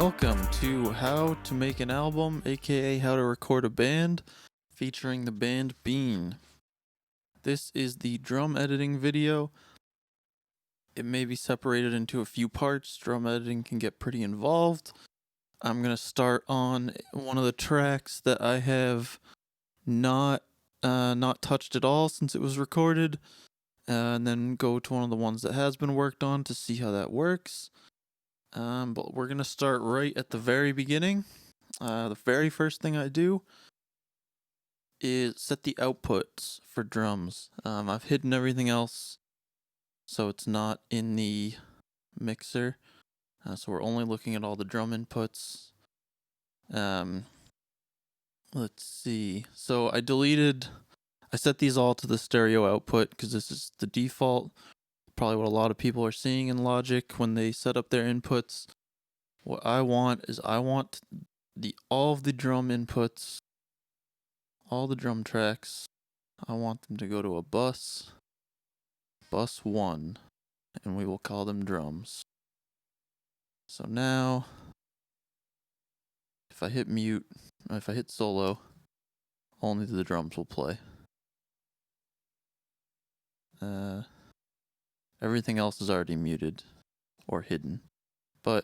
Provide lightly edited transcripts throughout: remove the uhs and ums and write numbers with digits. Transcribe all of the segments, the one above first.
welcome to How to Make an Album, aka How to Record a Band, featuring the band Bean. This is the drum editing video. It may be separated into a few parts. Drum editing can get pretty involved. I'm going to start on one of the tracks that I have not touched at all since it was recorded, and then go to one of the ones that has been worked on to see how that works. But we're going to start right at the very beginning. The very first thing I do is set the outputs for drums. I've hidden everything else, so it's not in the mixer. So we're only looking at all the drum inputs. Let's see. So I set these all to the stereo output because this is the default. Probably what a lot of people are seeing in Logic when they set up their inputs. What I want is all of the drum inputs, all the drum tracks, I want them to go to a bus 1, and we will call them drums. So now, if I hit mute, if I hit solo, only the drums will play. Everything else is already muted or hidden, but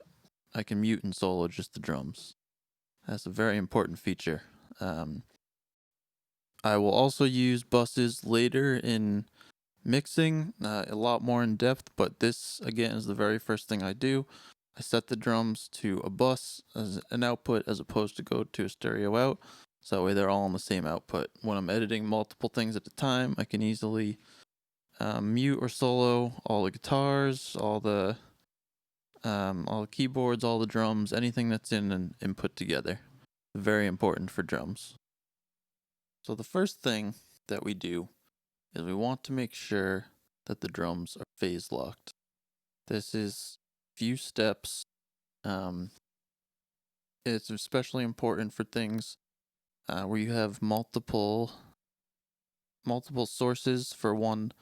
I can mute and solo just the drums. That's a very important feature. I will also use buses later in mixing, a lot more in depth, but this again is the very first thing I do. I set the drums to a bus as an output as opposed to go to a stereo out, so that way they're all on the same output. When I'm editing multiple things at a time, I can easily mute or solo all the guitars, all the keyboards, all the drums, anything that's in an input together. Very important for drums. So the first thing that we do is we want to make sure that the drums are phase locked. This is few steps. It's especially important for things where you have multiple sources for one,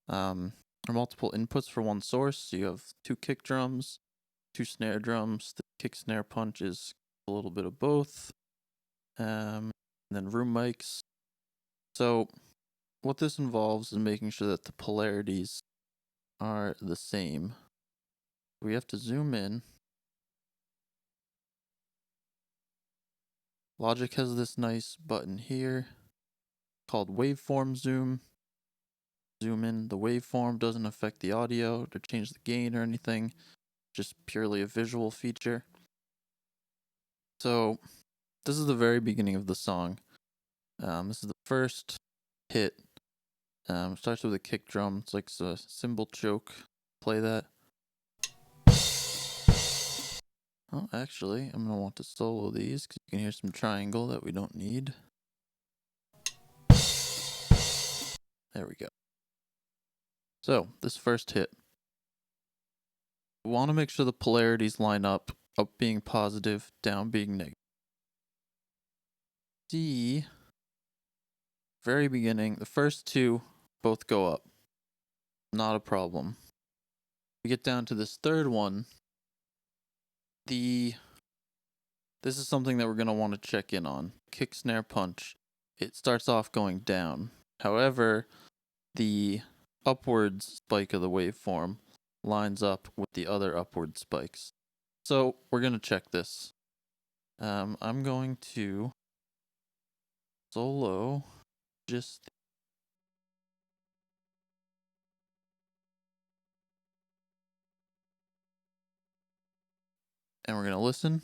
or multiple inputs for one source. So you have 2 kick drums, 2 snare drums. The kick snare punch is a little bit of both. And then room mics. So what this involves is making sure that the polarities are the same. We have to zoom in. Logic has this nice button here called waveform zoom. Zoom in. The waveform doesn't affect the audio to change the gain or anything, just purely a visual feature. So this is the very beginning of the song. This is the first hit. Starts with a kick drum. It's like a cymbal choke. Play that. Oh, actually, I'm going to want to solo these because you can hear some triangle that we don't need. There we go. So, this first hit. We want to make sure the polarities line up being positive, down being negative. D, very beginning, the first 2 both go up. Not a problem. We get down to this third one. This is something that we're going to want to check in on. Kick, snare, punch. It starts off going down. However, the upwards spike of the waveform lines up with the other upward spikes. So we're going to check this. I'm going to solo just and we're going to listen.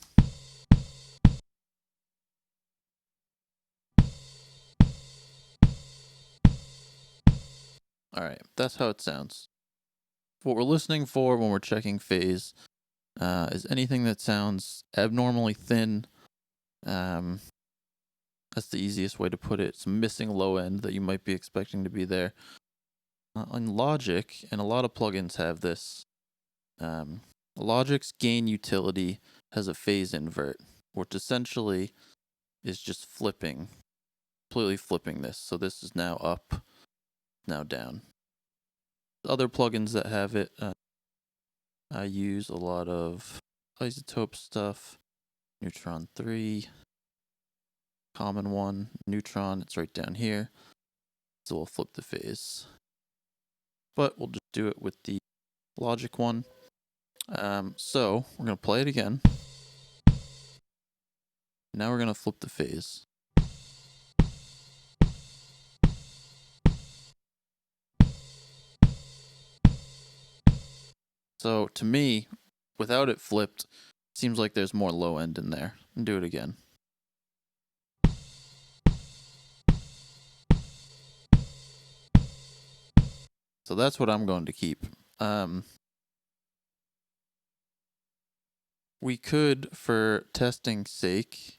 Alright, that's how it sounds. What we're listening for when we're checking phase is anything that sounds abnormally thin. That's the easiest way to put it. It's a missing low end that you might be expecting to be there. On Logic, and a lot of plugins have this, Logic's gain utility has a phase invert, which essentially is just completely flipping this. So this is now up, now down. Other plugins that have it, I use a lot of iZotope stuff. neutron 3, common 1, neutron, it's right down here. So we'll flip the phase. But we'll just do it with the logic one. So we're going to play it again. Now we're going to flip the phase. So to me, without it flipped, it seems like there's more low end in there. And do it again. So that's what I'm going to keep. We could, for testing's sake,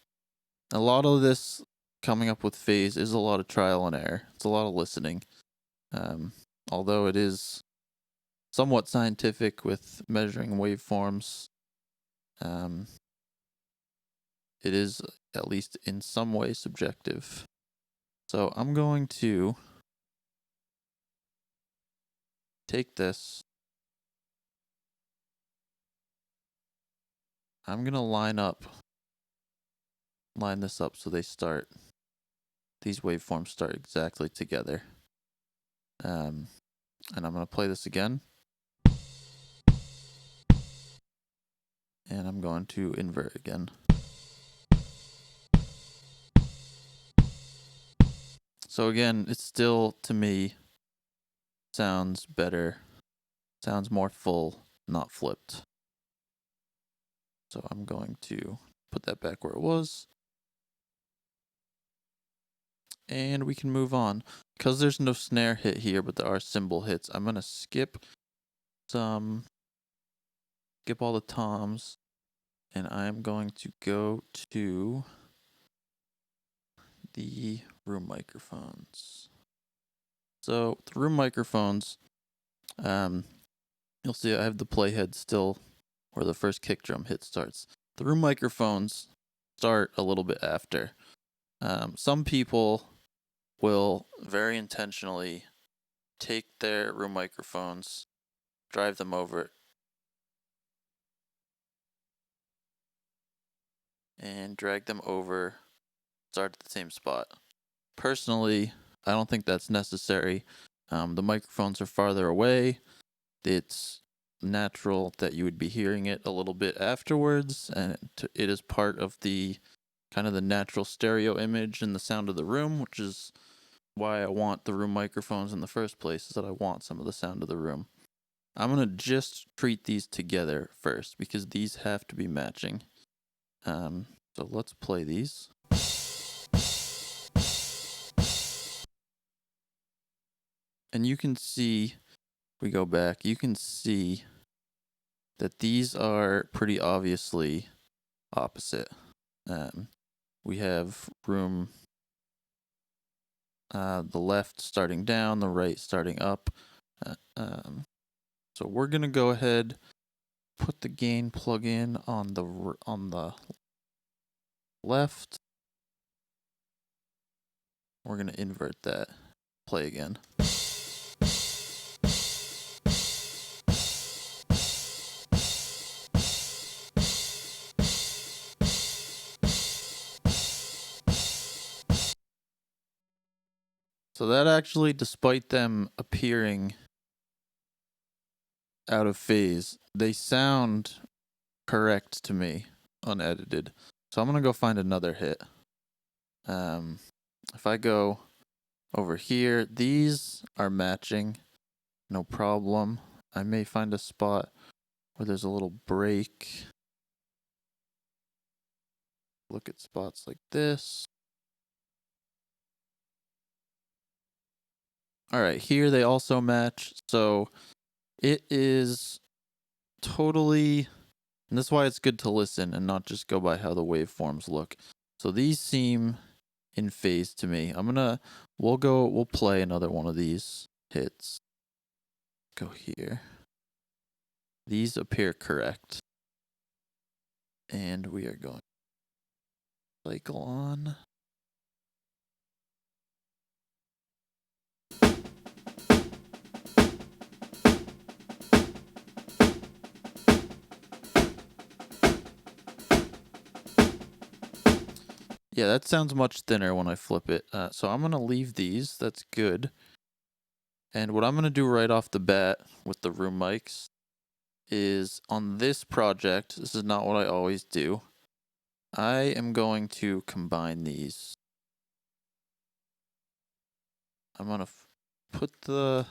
a lot of this coming up with phase is a lot of trial and error. It's a lot of listening. Although it is somewhat scientific with measuring waveforms, it is at least in some way subjective. So I'm going to take this. I'm going to line this up so these waveforms start exactly together. And I'm going to play this again. And I'm going to invert again. So again, it still, to me, sounds better. Sounds more full, not flipped. So I'm going to put that back where it was. And we can move on. Because there's no snare hit here, but there are cymbal hits, I'm going to skip all the toms. And I'm going to go to the room microphones. So the room microphones, you'll see I have the playhead still where the first kick drum hit starts. The room microphones start a little bit after. Some people will very intentionally take their room microphones, drive them over, and drag them over, start at the same spot. Personally, I don't think that's necessary. The microphones are farther away. It's natural that you would be hearing it a little bit afterwards, and it is part of the kind of the natural stereo image and the sound of the room, which is why I want the room microphones in the first place, is that I want some of the sound of the room. I'm going to just treat these together first because these have to be matching. So let's play these. And you can see, we go back, you can see that these are pretty obviously opposite. We have room, the left starting down, the right starting up. So we're gonna go ahead, put the gain plug-in on the left. We're gonna invert that. Play again. So that actually, despite them appearing out of phase, they sound correct to me, unedited. So I'm gonna go find another hit. If I go over here, these are matching, no problem. I may find a spot where there's a little break. Look at spots like this. All right, here they also match. So it is totally, and that's why it's good to listen and not just go by how the waveforms look. So these seem in phase to me. We'll play another one of these hits. Go here. These appear correct. And we are going to cycle on. Yeah, that sounds much thinner when I flip it. So I'm going to leave these. That's good. And what I'm going to do right off the bat with the room mics is on this project, this is not what I always do. I am going to combine these. I'm going to put the...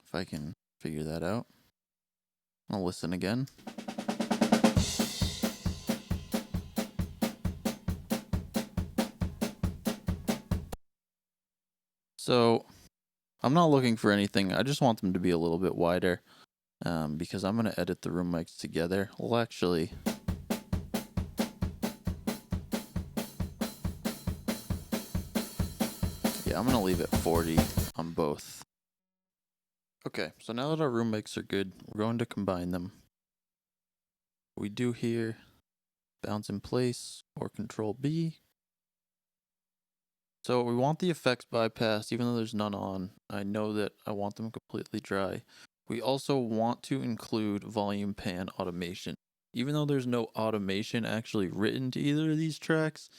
If I can figure that out. I'll listen again. So I'm not looking for anything. I just want them to be a little bit wider because I'm going to edit the room mics together. Well, actually, yeah, I'm going to leave it 40 on both. Okay, so now that our room mics are good, we're going to combine them. What we do here, bounce in place or Control B. So we want the effects bypassed even though there's none on. I know that I want them completely dry. We also want to include volume pan automation. Even though there's no automation actually written to either of these tracks,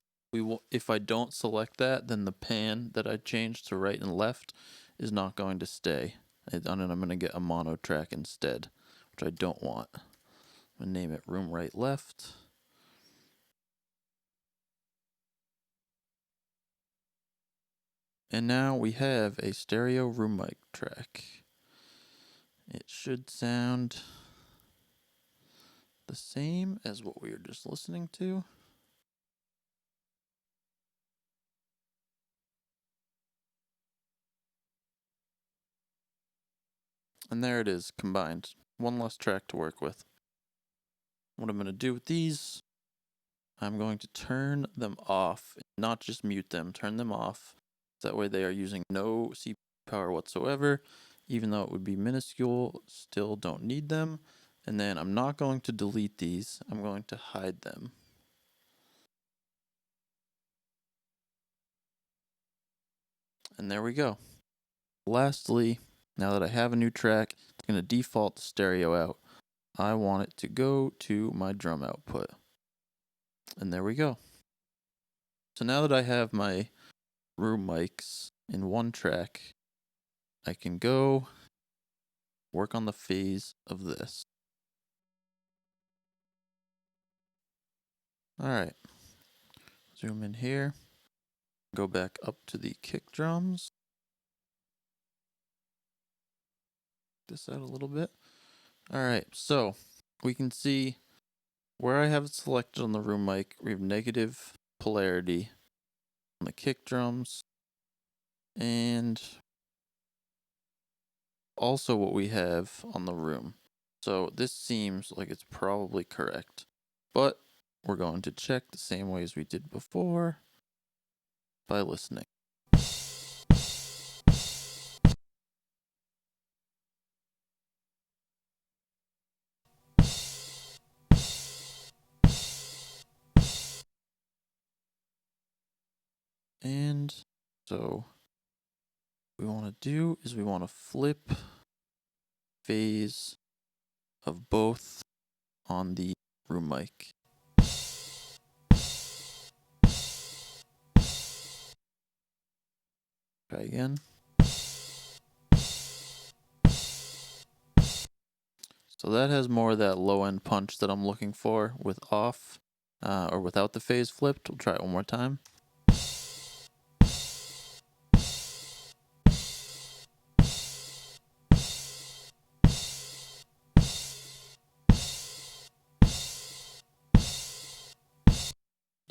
if I don't select that, then the pan that I changed to right and left is not going to stay. And I'm going to get a mono track instead, which I don't want. I'm going to name it room right left. And now we have a stereo room mic track. It should sound the same as what we were just listening to. And there it is, combined. One less track to work with. What I'm going to do with these, I'm going to turn them off, not just mute them, turn them off. That way they are using no CPU power whatsoever. Even though it would be minuscule, still don't need them. And then I'm not going to delete these, I'm going to hide them. And there we go. Lastly, now that I have a new track, it's going to default the stereo out. I want it to go to my drum output. And there we go. So now that I have my room mics in one track, I can go work on the phase of this. Alright. Zoom in here. Go back up to the kick drums. This out a little bit. Alright, so we can see where I have it selected on the room mic, we have negative polarity on the kick drums. And also what we have on the room. So this seems like it's probably correct, but we're going to check the same way as we did before by listening. And so what we want to do is we want to flip phase of both on the room mic. Try again. So that has more of that low end punch that I'm looking for with off or without the phase flipped. We'll try it one more time.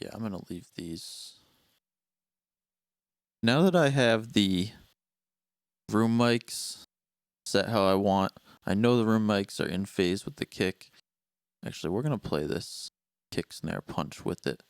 Yeah, I'm going to leave these. Now that I have the room mics set how I want, I know the room mics are in phase with the kick. Actually, we're going to play this kick snare punch with it.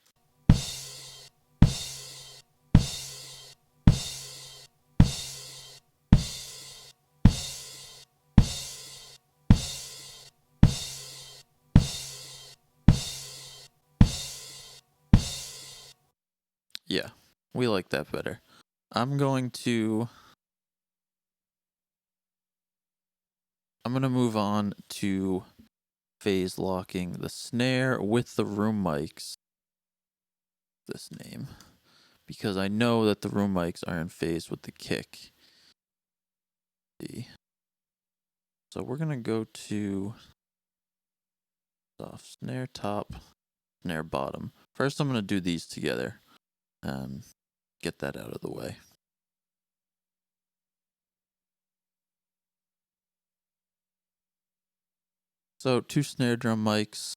Yeah, we like that better. I'm going to move on to phase locking the snare with the room mics. This name, because I know that the room mics are in phase with the kick. So we're gonna go to soft snare top, snare bottom. First, I'm gonna do these together. Get that out of the way. So 2 snare drum mics,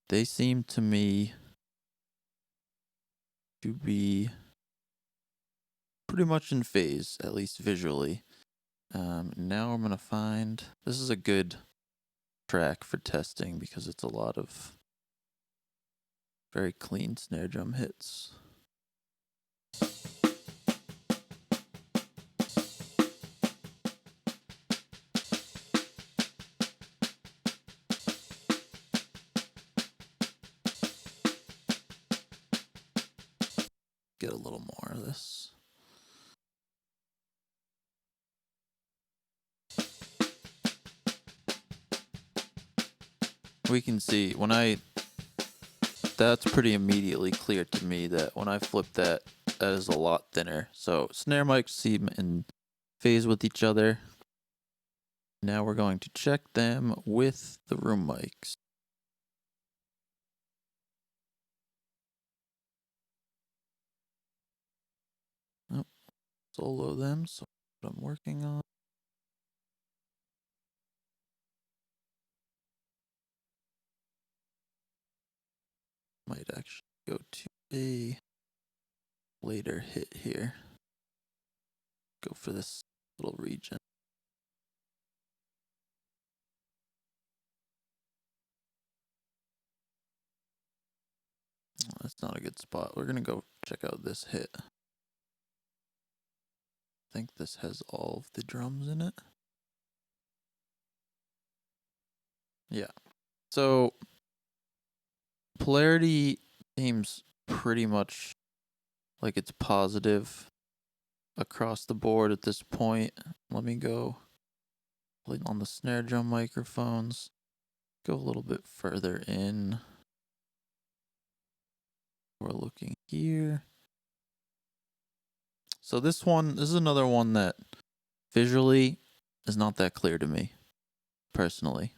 they seem to me to be pretty much in phase, at least visually. Now I'm gonna find, this is a good track for testing because it's a lot of very clean snare drum hits. Get a little more of this. We can see that's pretty immediately clear to me that when I flip that is a lot thinner. So snare mics seem in phase with each other. Now we're going to check them with the room mics. Oh, solo them, so what I'm working on. Might actually go to a later hit here. Go for this little region. Oh, that's not a good spot. We're gonna go check out this hit. I think this has all of the drums in it. Yeah. So polarity seems pretty much like it's positive across the board at this point. Let me go on the snare drum microphones. Go a little bit further in. We're looking here. So this is another one that visually is not that clear to me, personally.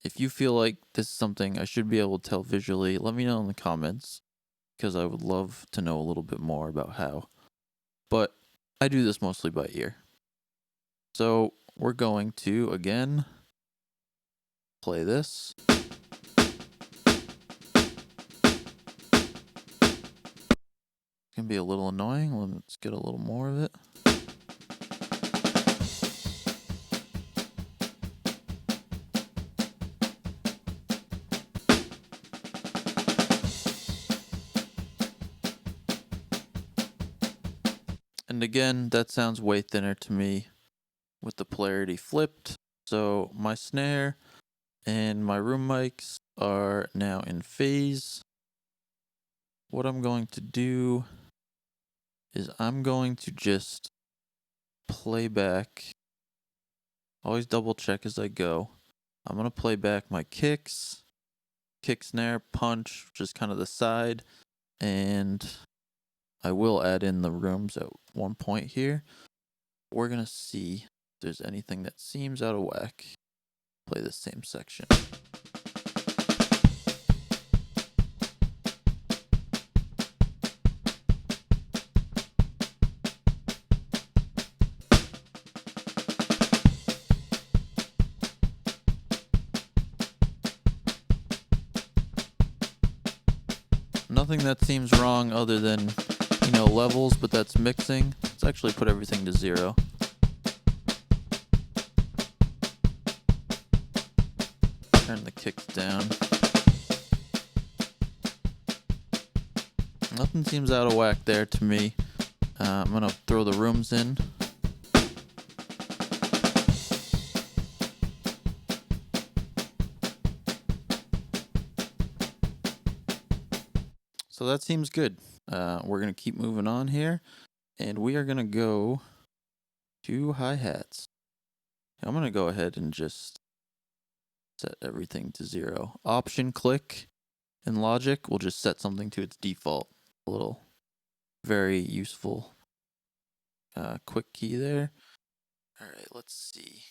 If you feel like this is something I should be able to tell visually, let me know in the comments, because I would love to know a little bit more about how. But I do this mostly by ear. So we're going to, again, play this. It can be a little annoying. Let's get a little more of it. And again, that sounds way thinner to me with the polarity flipped. So my snare and my room mics are now in phase. What I'm going to do is I'm going to just play back. Always double check as I go. I'm going to play back my kicks, kick, snare, punch, which is kind of the side, and I will add in the rooms at one point here. We're going to see if there's anything that seems out of whack. Play the same section. Nothing that seems wrong other than, levels, but that's mixing. Let's actually put everything to 0. Turn the kicks down. Nothing seems out of whack there to me. I'm gonna throw the rooms in. So that seems good. We're going to keep moving on here. And we are going to go to hi-hats. I'm going to go ahead and just set everything to 0. Option click in Logic will just set something to its default. A little very useful quick key there. All right, let's see.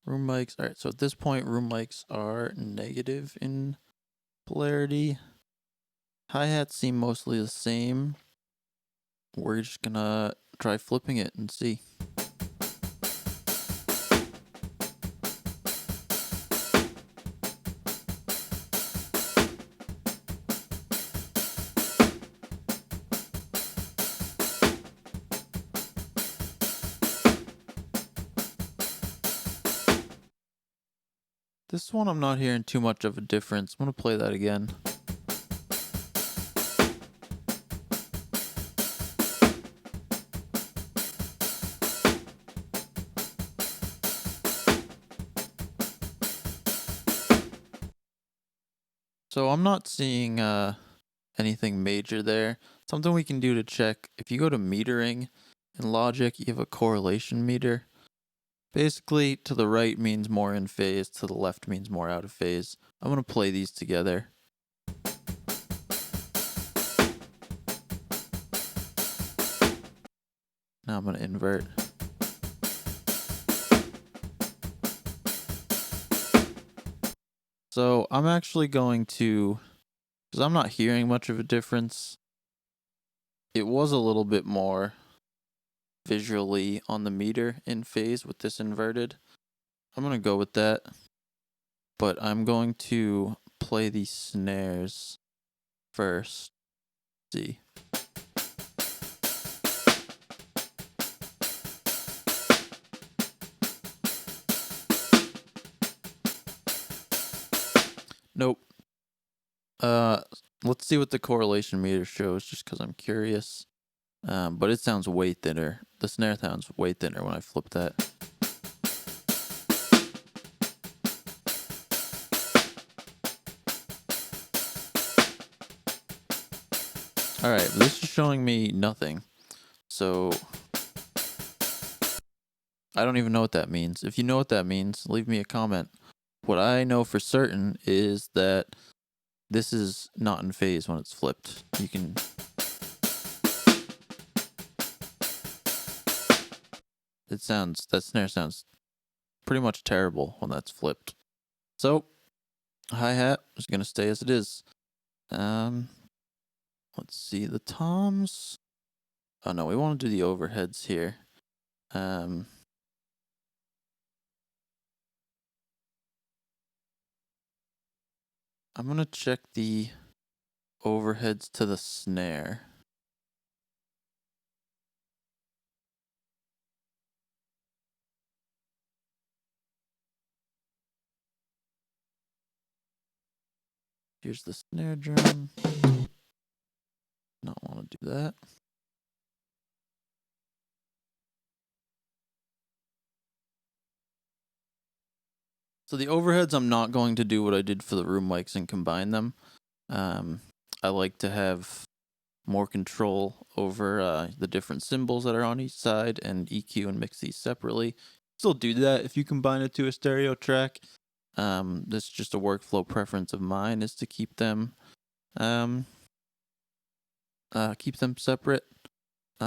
Room mics. All right, so at this point, room mics are negative in polarity. Hi-hats seem mostly the same. We're just gonna try flipping it and see. This one I'm not hearing too much of a difference. I'm gonna play that again. So I'm not seeing anything major there. Something we can do to check, if you go to metering in Logic, you have a correlation meter. Basically, to the right means more in phase, to the left means more out of phase. I'm going to play these together. Now I'm going to invert. So I'm actually going to, because I'm not hearing much of a difference, it was a little bit more visually on the meter in phase with this inverted. I'm going to go with that, but I'm going to play these snares first. See. Nope. Let's see what the correlation meter shows, just because I'm curious. But it sounds way thinner. The snare sounds way thinner when I flip that. Alright, this is showing me nothing. So, I don't even know what that means. If you know what that means, leave me a comment. What I know for certain is that this is not in phase when it's flipped. You can... that snare sounds pretty much terrible when that's flipped. So, hi-hat is going to stay as it is. Let's see, the toms. Oh no, we want to do the overheads here. I'm going to check the overheads to the snare. Here's the snare drum. Not want to do that. So the overheads, I'm not going to do what I did for the room mics and combine them. I like to have more control over the different cymbals that are on each side and EQ and mix these separately. Still do that if you combine it to a stereo track. This is just a workflow preference of mine, is to keep them separate.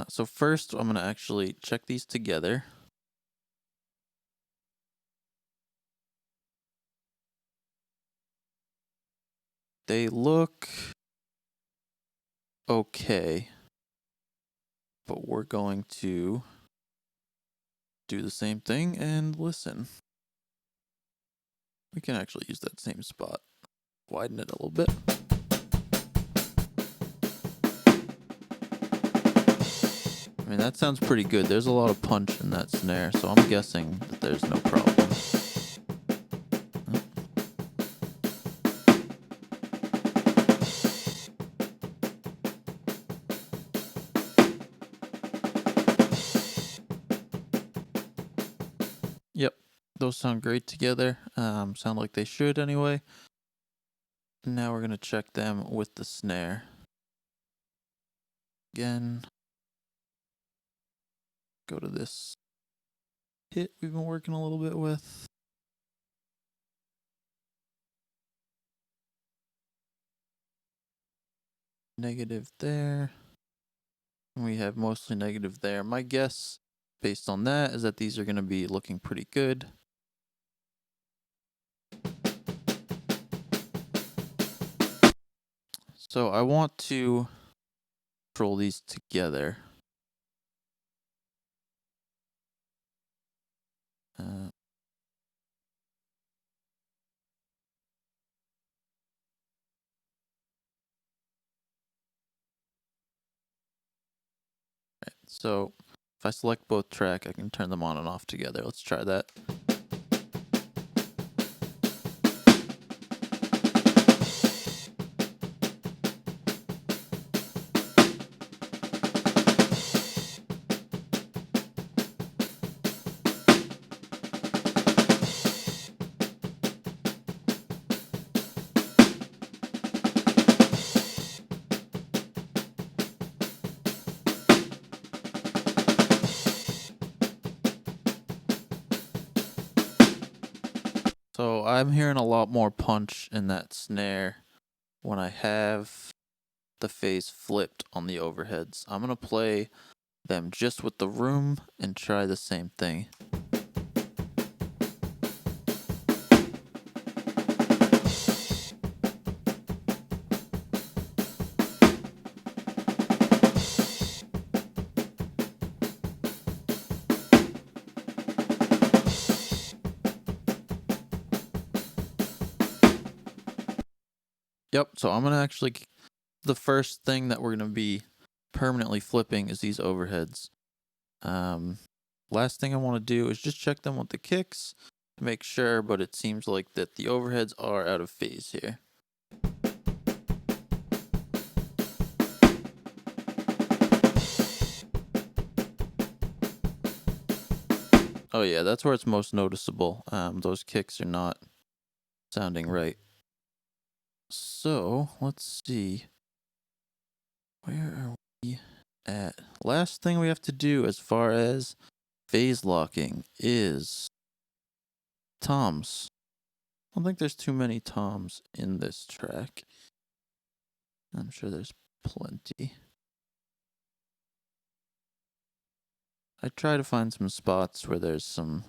So first, I'm gonna actually check these together. They look okay, but we're going to do the same thing and listen. We can actually use that same spot. Widen it a little bit. I mean, that sounds pretty good. There's a lot of punch in that snare, so I'm guessing that there's no problem. Yep, those sound great together. Sound like they should anyway. Now we're going to check them with the snare. Again, go to this hit we've been working a little bit with. Negative there. And we have mostly negative there. My guess, based on that, is that these are going to be looking pretty good. So I want to control these together. So if I select both track, I can turn them on and off together. Let's try that. So I'm hearing a lot more punch in that snare when I have the phase flipped on the overheads. I'm going to play them just with the room and try the same thing. Yep, so I'm going to actually, the first thing that we're going to be permanently flipping is these overheads. Last thing I want to do is just check them with the kicks to make sure, but it seems like that the overheads are out of phase here. Oh yeah, that's where it's most noticeable. Those kicks are not sounding right. So, let's see. Where are we at? Last thing we have to do as far as phase locking is toms. I don't think there's too many toms in this track. I'm sure there's plenty. I try to find some spots where there's some,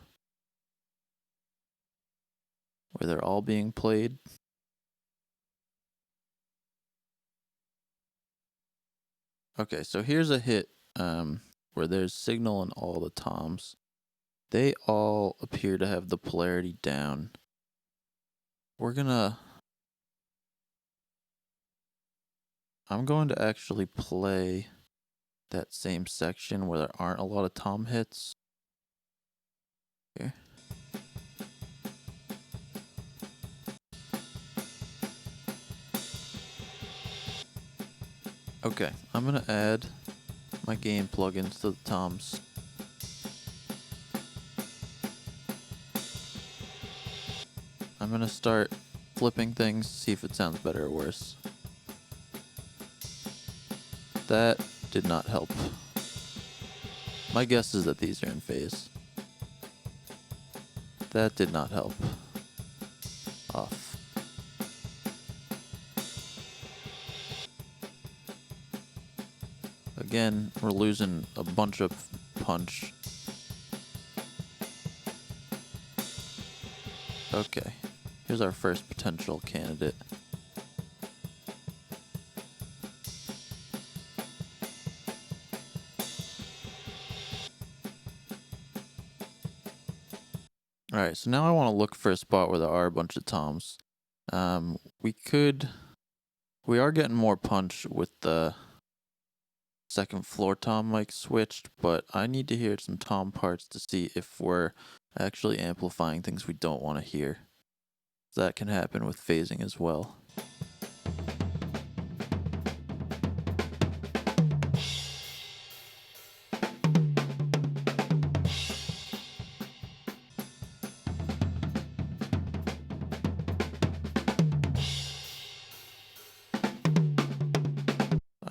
where they're all being played. Okay, so here's a hit where there's signal in all the toms. They all appear to have the polarity down. I'm going to actually play that same section where there aren't a lot of tom hits. Here. Okay, I'm gonna add my gain plugins to the toms. I'm gonna start flipping things, see if it sounds better or worse. That did not help. My guess is that these are in phase. That did not help. Off. Again, we're losing a bunch of punch. Okay, here's our first potential candidate. Alright, so now I want to look for a spot where there are a bunch of toms. We are getting more punch with the second floor tom mic switched, but I need to hear some tom parts to see if we're actually amplifying things we don't want to hear. That can happen with phasing as well.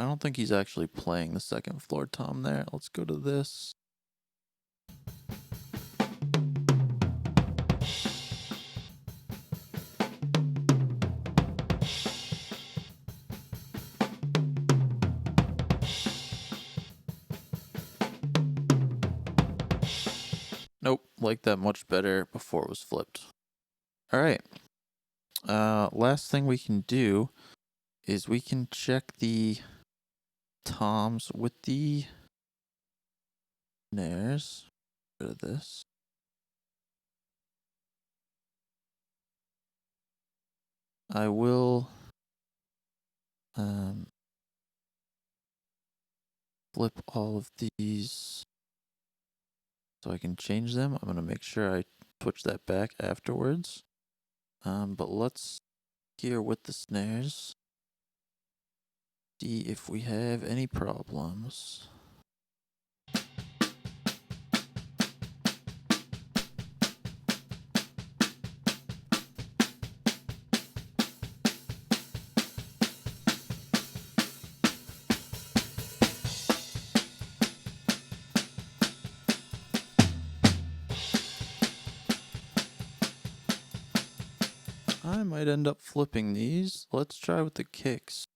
I don't think he's actually playing the second floor tom there. Let's go to this. Nope, like that much better before it was flipped. All right. Last thing we can do is we can check the toms with the snares. Rid of this. I will flip all of these so I can change them. I'm gonna make sure I switch that back afterwards. But let's hear with the snares. See if we have any problems. I might end up flipping these. Let's try with the kicks.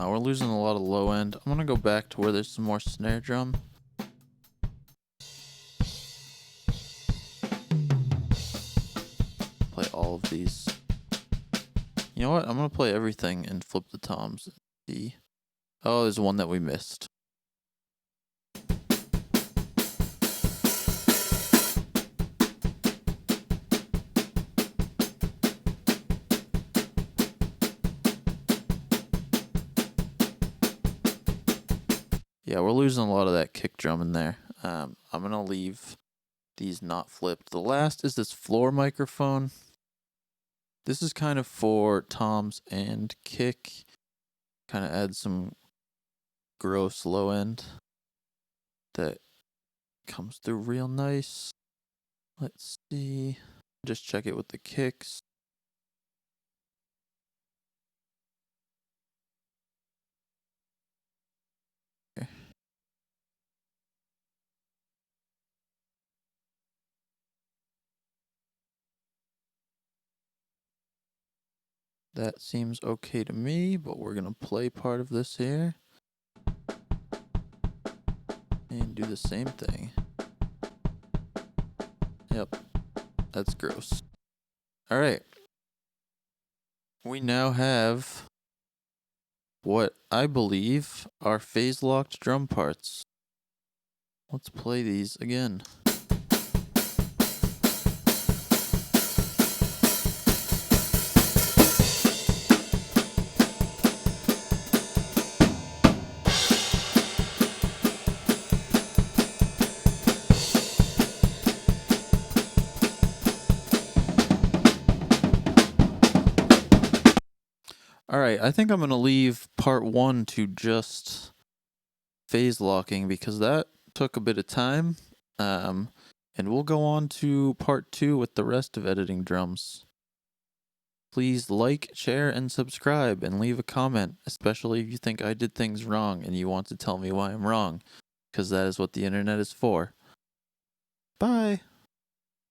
We're losing a lot of low end. I'm gonna go back to where there's some more snare drum. Play all of these. You know what? I'm gonna play everything and flip the toms. See. Oh, there's one that we missed. Yeah, we're losing a lot of that kick drum in there. I'm gonna leave these not flipped. The last is this floor microphone. This is kind of for toms and kick. Kind of add some gross low end that comes through real nice. Let's see. Just check it with the kicks. Okay. That seems okay to me, but we're gonna play part of this here and do the same thing. Yep, that's gross. All right. We now have what I believe are phase locked drum parts. Let's play these again. Alright, I think I'm going to leave part 1 to just phase locking because that took a bit of time. And we'll go on to part 2 with the rest of editing drums. Please like, share, and subscribe, and leave a comment, especially if you think I did things wrong and you want to tell me why I'm wrong, because that is what the internet is for. Bye!